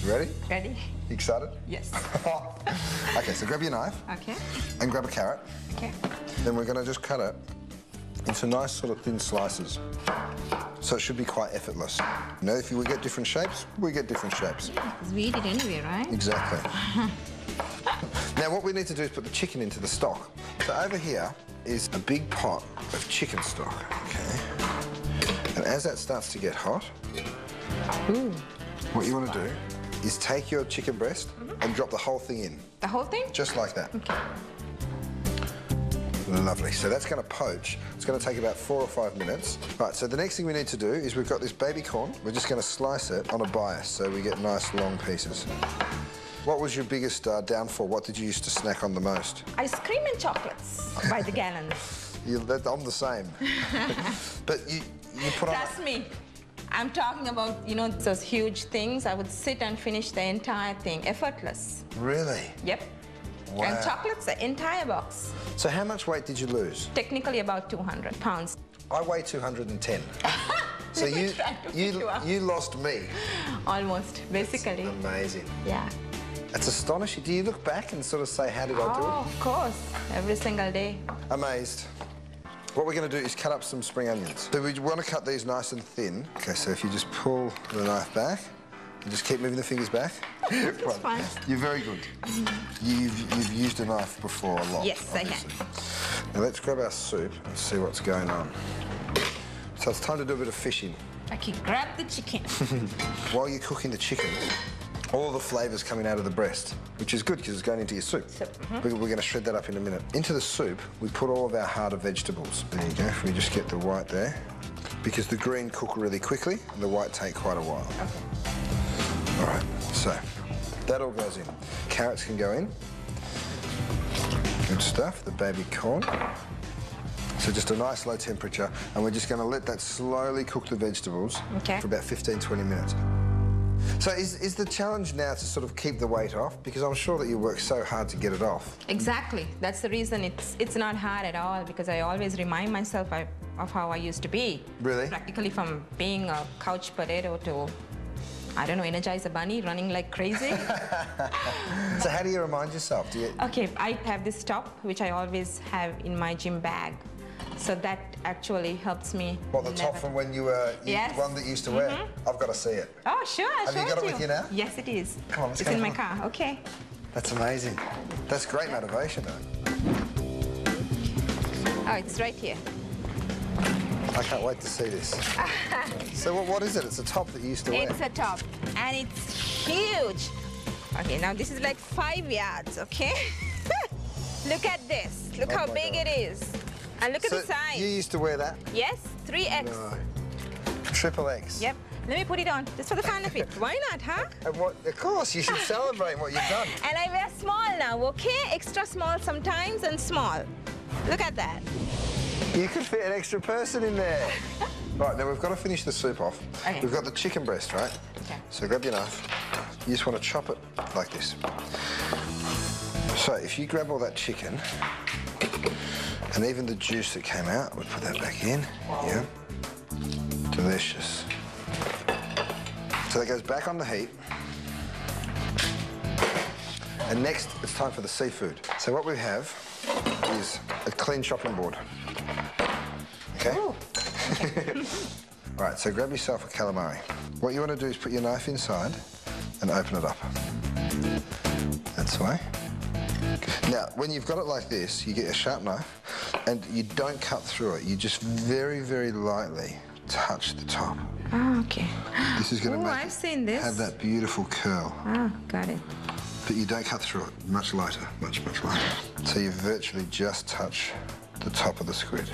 You ready? Ready? You excited? Yes. Okay, so grab your knife. Okay. And grab a carrot. Okay. Then we're going to just cut it into nice sort of thin slices. So it should be quite effortless. You know, if we get different shapes, we get different shapes. Yeah, because we eat it anyway, right? Exactly. Now what we need to do is put the chicken into the stock. So over here is a big pot of chicken stock, okay? And as that starts to get hot, Ooh. what you want to do is take your chicken breast and drop the whole thing in. The whole thing? Just like that. Okay. Lovely. So that's going to poach. It's going to take about 4 or 5 minutes. Right, so the next thing we need to do is we've got this baby corn. We're just going to slice it on a bias so we get nice long pieces. What was your biggest downfall? What did you used to snack on the most? Ice cream and chocolates by the gallons. I'm the same. But you put on... Trust me. I'm talking about, you know, those huge things. I would sit and finish the entire thing, effortless. Really? Yep. Wow. And chocolates, the entire box. So how much weight did you lose? Technically about 200 pounds. I weigh 210. So you lost me. Almost, basically. That's amazing. Yeah. It's astonishing. Do you look back and sort of say, how did I do it? Oh, of course. Every single day. Amazed. What we're going to do is cut up some spring onions. So we want to cut these nice and thin. Okay, so if you just pull the knife back, and just keep moving the fingers back. It's fine. You're very good. You've used a knife before a lot. Yes, obviously. I have. Now let's grab our soup and see what's going on. So it's time to do a bit of fishing. Okay, grab the chicken. While you're cooking the chicken, all the flavour's coming out of the breast, which is good because it's going into your soup. We're going to shred that up in a minute. Into the soup, we put all of our harder vegetables. There you go. If we just get the white there. Because the green cook really quickly and the white take quite a while. Okay. All right, so that all goes in. Carrots can go in. Good stuff, the baby corn. So just a nice low temperature, and we're just going to let that slowly cook the vegetables for about 15, 20 minutes. So is the challenge now to sort of keep the weight off? Because I'm sure that you work so hard to get it off. Exactly. That's the reason it's not hard at all, because I always remind myself of how I used to be. Really? Practically from being a couch potato to, I don't know, Energize a bunny, running like crazy. So how do you remind yourself? Okay, I have this top, which I always have in my gym bag. So that actually helps me. What, the top from when you were the one that you used to wear? I've got to see it. Oh, sure, I'll show it to you. Have you got it with you now? Yes, it is. Come on, let's go. It's in my car, okay. That's amazing. That's great motivation, though. Oh, it's right here. I can't wait to see this. So what is it? It's a top that you used to wear? It's a top, and it's huge. Okay, now this is like 5 yards, okay? Look at this. Look how big it is. And look at the size. You used to wear that? Yes, 3X. No. Triple X. Yep. Let me put it on, just for the fun of it. Why not, huh? And of course, you should celebrate what you've done. And I wear small now, okay? Extra small sometimes and small. Look at that. You could fit an extra person in there. Right, now we've got to finish the soup off. Okay. We've got the chicken breast, right? Okay. So grab your knife. You just want to chop it like this. So if you grab all that chicken, and even the juice that came out, we'll put that back in. Yeah. Delicious. So that goes back on the heat. And next, it's time for the seafood. So what we have is a clean chopping board. Okay? Ooh. Okay. All right, so grab yourself a calamari. What you want to do is put your knife inside and open it up. That's the way. Now, when you've got it like this, you get a sharp knife and you don't cut through it. You just very, very lightly touch the top. Oh, okay. This is going to make I've seen this. have that beautiful curl. Ah, got it. But you don't cut through it. Much lighter, much, much lighter. So you virtually just touch the top of the squid.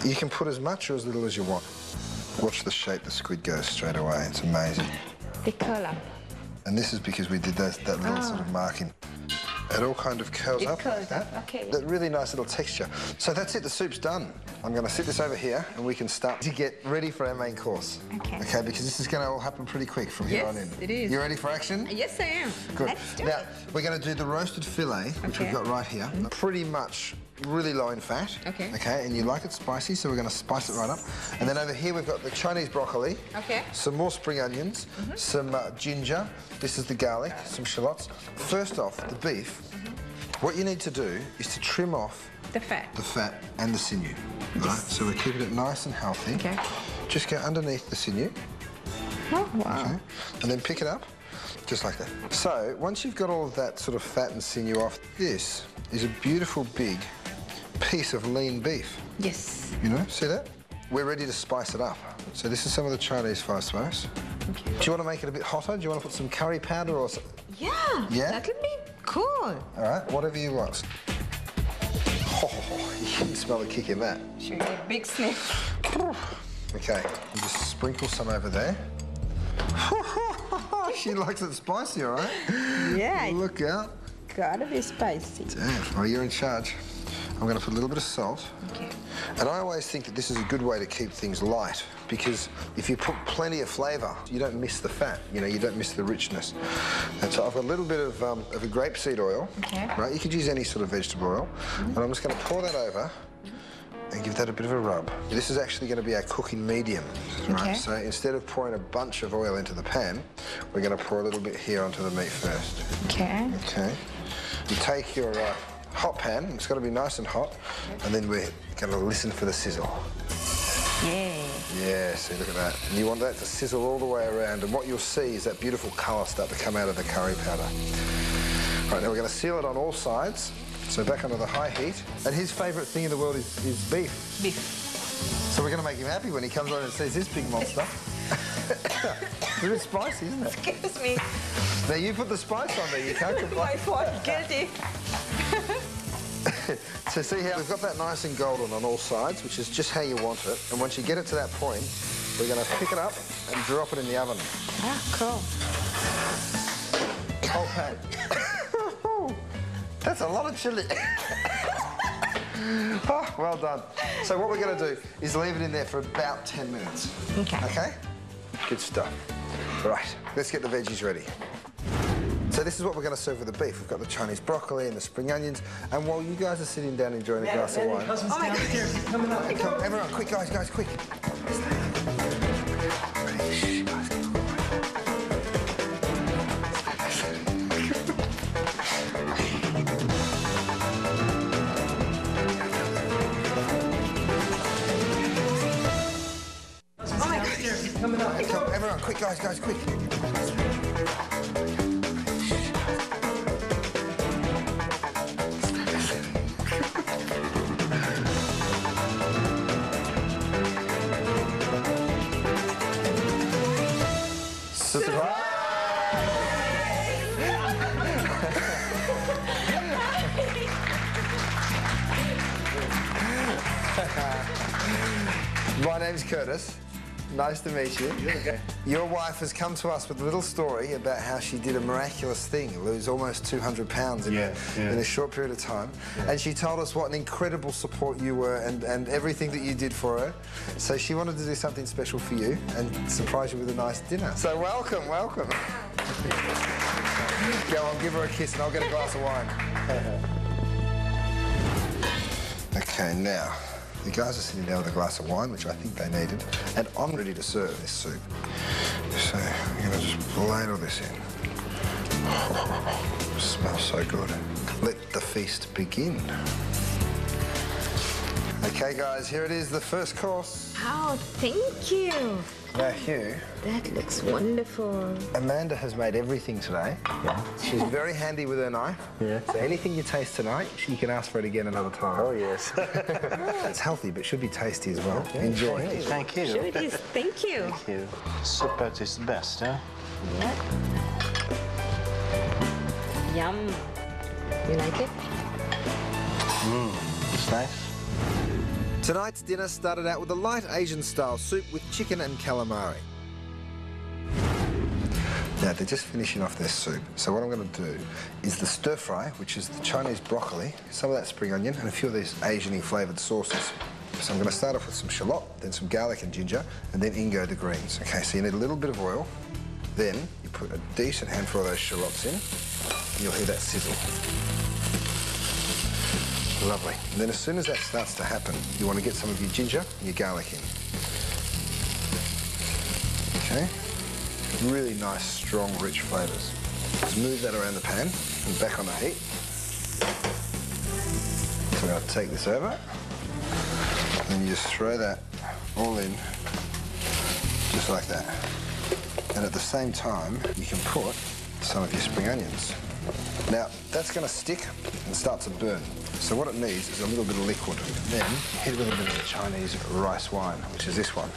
You can put as much or as little as you want. Watch the shape the squid goes straight away. It's amazing. The curl up. And this is because we did that little sort of marking. It all kind of curls up like that. Okay. That really nice little texture. So that's it, the soup's done. I'm going to sit this over here and we can start to get ready for our main course. Okay. Okay, because this is going to all happen pretty quick from here on in. Yes, it is. You ready for action? Yes, I am. Good. Let's do now, it. we're going to do the roasted fillet, which we've got right here. Pretty much really low in fat. Okay. Okay, and you like it spicy, so we're going to spice it right up. And then over here we've got the Chinese broccoli. Okay. Some more spring onions, some ginger. This is the garlic, some shallots. First off, the beef. What you need to do is to trim off the fat and the sinew. Right? So we're keeping it nice and healthy. Okay. Just go underneath the sinew. Oh, wow. Okay. And then pick it up, just like that. So once you've got all of that sort of fat and sinew off, this is a beautiful big piece of lean beef. Yes. You know, see that? We're ready to spice it up. So this is some of the Chinese fire spice. Okay. Do you want to make it a bit hotter? Do you want to put some curry powder or something? Yeah. Yeah? That would be cool. All right, whatever you want. Oh, you can smell the kick in that. Should we get a big sniff? Okay, you just sprinkle some over there. She likes it spicy, all right? Yeah. Look out. Gotta be spicy. Damn, well, you're in charge. I'm going to put a little bit of salt. Okay. And I always think that this is a good way to keep things light, because if you put plenty of flavour, you don't miss the fat, you know, you don't miss the richness. And so I've got a little bit of a grapeseed oil. Okay. Right, you could use any sort of vegetable oil. And I'm just going to pour that over and give that a bit of a rub. This is actually going to be our cooking medium, right? Okay. So instead of pouring a bunch of oil into the pan, we're going to pour a little bit here onto the meat first. Okay. Okay. You take your hot pan, it's got to be nice and hot, and then we're going to listen for the sizzle. Yeah. Yeah, see, look at that. And you want that to sizzle all the way around, and what you'll see is that beautiful colour start to come out of the curry powder. Right, now we're going to seal it on all sides. So back under the high heat. And his favourite thing in the world is beef. Beef. So we're going to make him happy when he comes on and sees this big monster. It's a bit spicy, isn't it? Excuse me. Now you put the spice on there, you can't complain. My fault, guilty. So see how we've got that nice and golden on all sides, which is just how you want it. And once you get it to that point, we're going to pick it up and drop it in the oven. Ah, cool. Cold pan. That's a lot of chilli. Oh, well done. So what we're going to do is leave it in there for about 10 minutes. Okay. Okay? Good stuff. Right, let's get the veggies ready. So this is what we're going to serve with the beef. We've got the Chinese broccoli and the spring onions. And while you guys are sitting down enjoying a glass of wine... Oh my God. Coming up. Come, everyone, quick, guys, quick. Coming up. Come, everyone, quick, guys, quick. Surprise! My name's Curtis. Nice to meet you. Okay. Your wife has come to us with a little story about how she did a miraculous thing, lose almost 200 pounds in a short period of time. Yeah. And she told us what an incredible support you were and everything that you did for her. So she wanted to do something special for you and surprise you with a nice dinner. So welcome. Go on, give her a kiss and I'll get a glass of wine. Okay, now. The guys are sitting down with a glass of wine, which I think they needed, and I'm ready to serve this soup. So I'm going to just ladle this in. Oh, smells so good. Let the feast begin. Okay, guys, here it is, the first course. Oh, thank you. Now, Hugh. That looks wonderful. Amanda has made everything today. Yeah. She's very handy with her knife. Yeah. So anything you taste tonight, you can ask for it again another time. Oh, yes. It's healthy, but should be tasty as well. Okay. Enjoy. Thank you. Sure it is. Thank you. Thank you. Super is the best, huh? Yeah. Yum. You like it? It's nice. Tonight's dinner started out with a light Asian-style soup with chicken and calamari. Now, they're just finishing off their soup. So what I'm going to do is the stir-fry, which is the Chinese broccoli, some of that spring onion, and a few of these Asian-y flavoured sauces. So I'm going to start off with some shallot, then some garlic and ginger, and then in go the greens. OK, so you need a little bit of oil. Then you put a decent handful of those shallots in, and you'll hear that sizzle. Lovely. And then as soon as that starts to happen, you want to get some of your ginger and your garlic in. Okay? Really nice, strong, rich flavours. Just move that around the pan and back on the heat. So I'm going to take this over. And you just throw that all in, just like that. And at the same time, you can put some of your spring onions. Now, that's going to stick and start to burn. So what it needs is a little bit of liquid. Then hit with a bit of the Chinese rice wine, which is this one.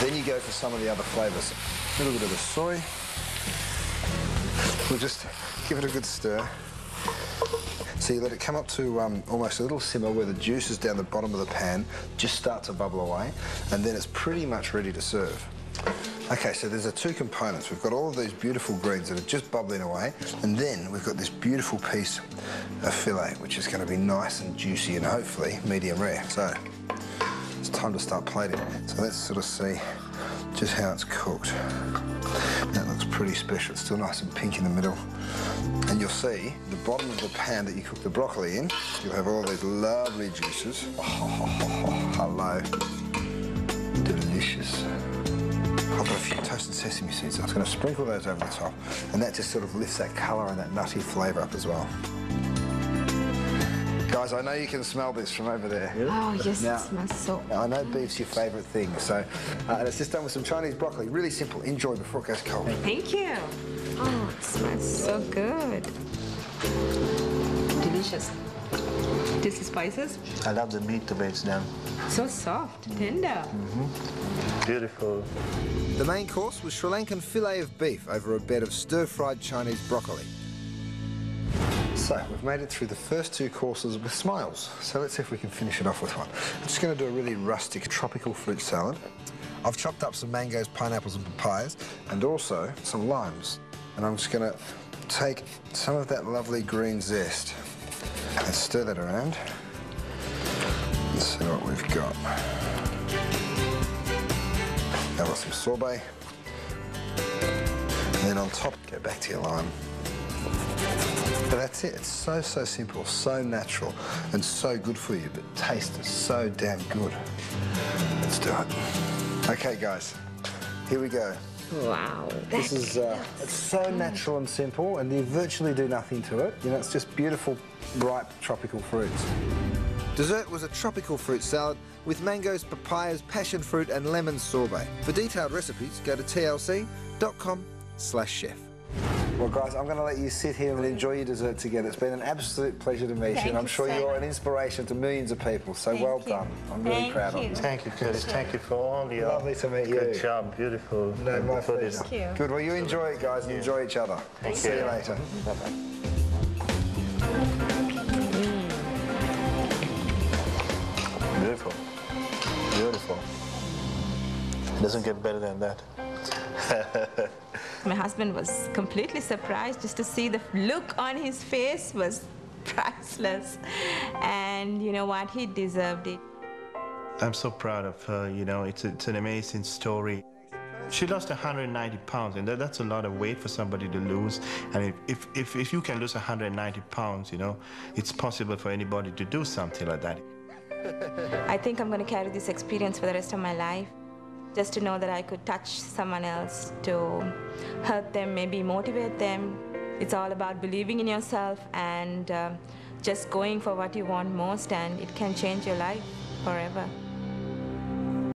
Then you go for some of the other flavours. A little bit of the soy. We'll just give it a good stir. So you let it come up to almost a little simmer where the juices down the bottom of the pan just start to bubble away, and then it's pretty much ready to serve. Okay, so there's the two components. We've got all of these beautiful greens that are just bubbling away, and then we've got this beautiful piece of filet, which is going to be nice and juicy and hopefully medium rare. So it's time to start plating. So let's sort of see just how it's cooked. That looks pretty special. It's still nice and pink in the middle. And you'll see the bottom of the pan that you cook the broccoli in, you'll have all these lovely juices. Oh, hello. Delicious. I've got a few toasted sesame seeds. I was going to sprinkle those over the top, and that just sort of lifts that colour and that nutty flavour up as well. Guys, I know you can smell this from over there. Oh, yes, now, it smells so... I know beef's your favourite thing, so... and it's just done with some Chinese broccoli. Really simple. Enjoy before it goes cold. Thank you. Oh, it smells so good. Delicious. Tasty spices. I love the meat the way it's done. So soft, tender. Beautiful. The main course was Sri Lankan fillet of beef over a bed of stir-fried Chinese broccoli. So, we've made it through the first two courses with smiles. So let's see if we can finish it off with one. I'm just going to do a really rustic tropical fruit salad. I've chopped up some mangoes, pineapples and papayas, and also some limes. And I'm just going to take some of that lovely green zest and stir that around. Let's see what we've got. I've got some sorbet. And then on top, go back to your lime. But that's it. It's so, so simple, so natural, and so good for you, but tastes so damn good. Let's do it. Okay, guys, here we go. Wow. This is, it's so natural and simple, and you virtually do nothing to it. You know, it's just beautiful, ripe, tropical fruits. Dessert was a tropical fruit salad with mangoes, papayas, passion fruit, and lemon sorbet. For detailed recipes, go to tlc.com/chef. Well, guys, I'm going to let you sit here and enjoy your dessert together. It's been an absolute pleasure to meet you, and I'm sure you're an inspiration to millions of people, so well done. I'm really proud of you. Thank you, Chris. Thank you for all your... Lovely to meet you. Good job. Beautiful. No, my pleasure. Thank you. Good. Well, you enjoy it, guys, and enjoy each other. See you later. Bye-bye. Beautiful. Beautiful. It doesn't get better than that. My husband was completely surprised. Just to see the look on his face was priceless. And you know what? He deserved it. I'm so proud of her, you know, it's an amazing story. She lost 190 pounds, and that's a lot of weight for somebody to lose. And if you can lose 190 pounds, you know, it's possible for anybody to do something like that. I think I'm going to carry this experience for the rest of my life. Just to know that I could touch someone else, to help them, maybe motivate them. It's all about believing in yourself and just going for what you want most, and it can change your life forever.